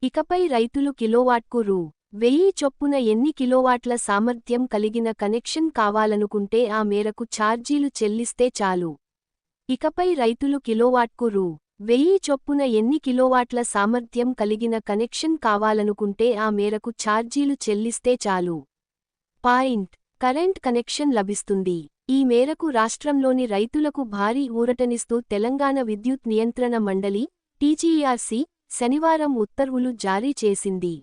ఇకపై రైతులు కిలోవాట్కు రూ. 1000 చొప్పున ఎన్ని కిలోవాట్ల సామర్థ్యం కలిగిన కనెక్షన్ కావాలనుకుంటే ఆ మేరకు ఛార్జీలు చెల్లిస్తే చాలు. ఇకపై రైతులు కిలోవాట్కు రూ. 1000 చొప్పున ఎన్ని కిలోవాట్ల సామర్థ్యం కలిగిన కనెక్షన్ కావాలనుకుంటే ఆ మేరకు ఛార్జీలు చెల్లిస్తే చాలు. కరెంట్ కనెక్షన్ లభిస్తుంది. ఈ మేరకు రాష్ట్రంలోని రైతులకు భారీ ఊరటనిస్తూ తెలంగాణ విద్యుత్ నియంత్రణ మండలి (టీజీఆర్సీ) శనివారం ఉత్తర్వులు జారీ చేసింది.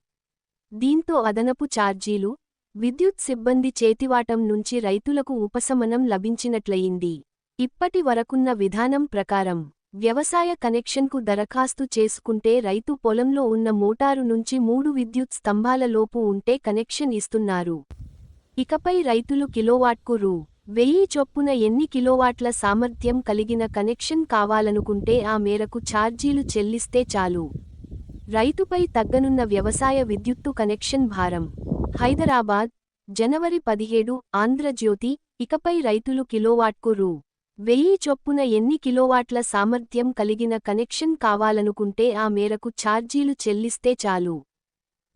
దీంతో అదనపు ఛార్జీలు, విద్యుత్ సిబ్బంది చేతివాటం నుంచి రైతులకు ఉపశమనం లభించినట్లయింది. ఇప్పటి వరకున్న విధానం ప్రకారం వ్యవసాయ కనెక్షన్కు దరఖాస్తు చేసుకుంటే రైతు పొలంలో ఉన్న మోటారు నుంచి 3 విద్యుత్ స్తంభాల లోపు ఉంటే కనెక్షన్ ఇస్తున్నారు. ఇకపై రైతులు కిలోవాట్కు రూ. 1000 చొప్పున ఎన్ని కిలోవాట్ల సామర్థ్యం కలిగిన కనెక్షన్ కావాలనుకుంటే ఆ మేరకు ఛార్జీలు చెల్లిస్తే చాలు. రైతుపై తగ్గనున్న వ్యవసాయ విద్యుత్తు కనెక్షన్ భారం. హైదరాబాద్, జనవరి 17 ఆంధ్రజ్యోతి ఇకపై రైతులు కిలోవాట్కు రూ. 1000 చొప్పున ఎన్ని కిలోవాట్ల సామర్థ్యం కలిగిన కనెక్షన్ కావాలనుకుంటే ఆ మేరకు ఛార్జీలు చెల్లిస్తే చాలు.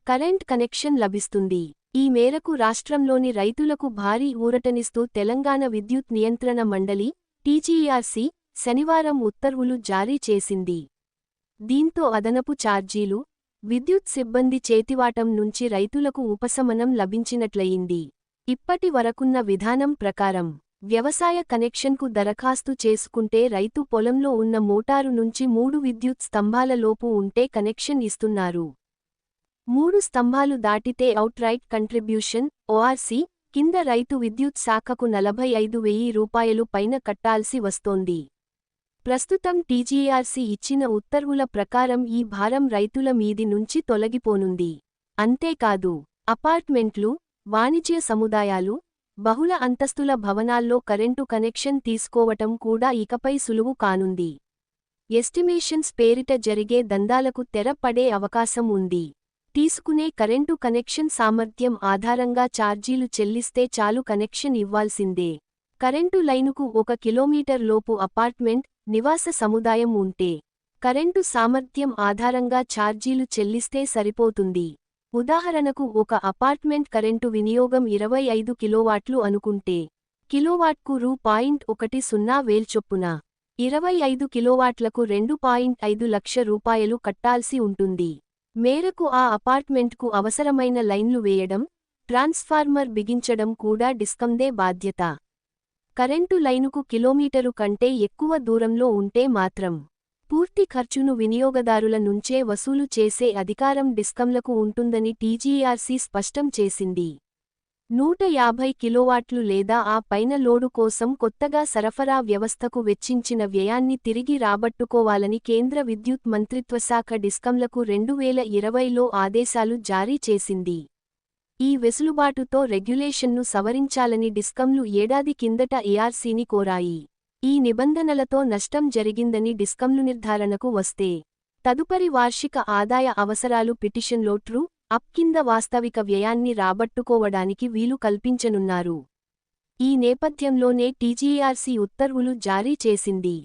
కరెంట్ కనెక్షన్ లభిస్తుంది. ఈ మేరకు రాష్ట్రంలోని రైతులకు భారీ ఊరటనిస్తూ తెలంగాణ విద్యుత్ నియంత్రణ మండలి (టీజీఆర్సీ) శనివారం ఉత్తర్వులు జారీ చేసింది. దీంతో అదనపు ఛార్జీలు, విద్యుత్ సిబ్బంది చేతివాటం నుంచి రైతులకు ఉపశమనం లభించినట్లయింది. ఇప్పటి వరకున్న విధానం ప్రకారం వ్యవసాయ కనెక్షన్కు దరఖాస్తు చేసుకుంటే రైతు పొలంలో ఉన్న మోటారు నుంచి 3 విద్యుత్ స్తంభాల లోపు ఉంటే కనెక్షన్ ఇస్తున్నారు. 3 స్తంభాలు దాటితే ఔట్ రైట్ కంట్రిబ్యూషన్ (ఓఆర్సీ) కింద రైతు విద్యుత్ శాఖకు రూ. 45,000 పైన కట్టాల్సి వస్తోంది. ప్రస్తుతం టీజీఆర్సీ ఇచ్చిన ఉత్తర్వుల ప్రకారం ఈ భారం రైతుల మీది నుంచి తొలగిపోనుంది. అంతేకాదు, అపార్ట్మెంట్లు, వాణిజ్య సముదాయాలు, బహుళ అంతస్తుల భవనాల్లో కరెంటు కనెక్షన్ తీసుకోవటం కూడా ఇకపై సులువు కానుంది. ఎస్టిమేషన్స్ పేరిట జరిగే దందాలకు తెర పడే అవకాశం ఉంది. తీసుకునే కరెంటు కనెక్షన్ సామర్థ్యం ఆధారంగా ఛార్జీలు చెల్లిస్తే చాలు. కనెక్షన్ ఇవ్వాల్సిందే. కరెంటు లైనుకు 1 కిలోమీటర్ లోపు అపార్ట్మెంట్, నివాస సముదాయం ఉంటే కరెంటు సామర్థ్యం ఆధారంగా ఛార్జీలు చెల్లిస్తే సరిపోతుంది. ఉదాహరణకు ఒక అపార్ట్మెంట్ కరెంటు వినియోగం 25 కిలోవాట్లు అనుకుంటే కిలోవాట్కు రూ. 1,10,000 చొప్పున 25 కిలోవాట్లకు రూ. 2.5 లక్షలు కట్టాల్సి ఉంటుంది. మేరకు ఆ అపార్ట్మెంట్కు అవసరమైన లైన్లు వేయడం, ట్రాన్స్ఫార్మర్ బిగించడం కూడా డిస్కందే బాధ్యత. కరెంటు లైనుకు కిలోమీటరు కంటే ఎక్కువ దూరంలో ఉంటే మాత్రం పూర్తి ఖర్చును వినియోగదారుల నుంచే వసూలు చేసే అధికారం డిస్కంలకు ఉంటుందని టీజీఆర్సీ స్పష్టం చేసింది. 150 కిలోవాట్లు లేదా ఆ పైన లోడు కోసం కొత్తగా సరఫరా వ్యవస్థకు వెచ్చించిన వ్యయాన్ని తిరిగి రాబట్టుకోవాలని కేంద్ర విద్యుత్ మంత్రిత్వశాఖ డిస్కంలకు 2020లో ఆదేశాలు జారీ చేసింది. ఈ వెసులుబాటుతో రెగ్యులేషన్ను సవరించాలని డిస్కంలు ఏడాది కిందట ఏఆర్సీని కోరాయి. ఈ నిబంధనలతో నష్టం జరిగిందని డిస్కంలు నిర్ధారణకు వస్తే తదుపరి వార్షిక ఆదాయ అవసరాలు పిటిషన్లో ట్రూ అప్ కింద వాస్తవిక వ్యయాన్ని రాబట్టుకోవడానికి వీలు కల్పించనున్నారు. ఈ నేపథ్యంలోనే టీజీఆర్సీ ఉత్తర్వులు జారీ చేసింది.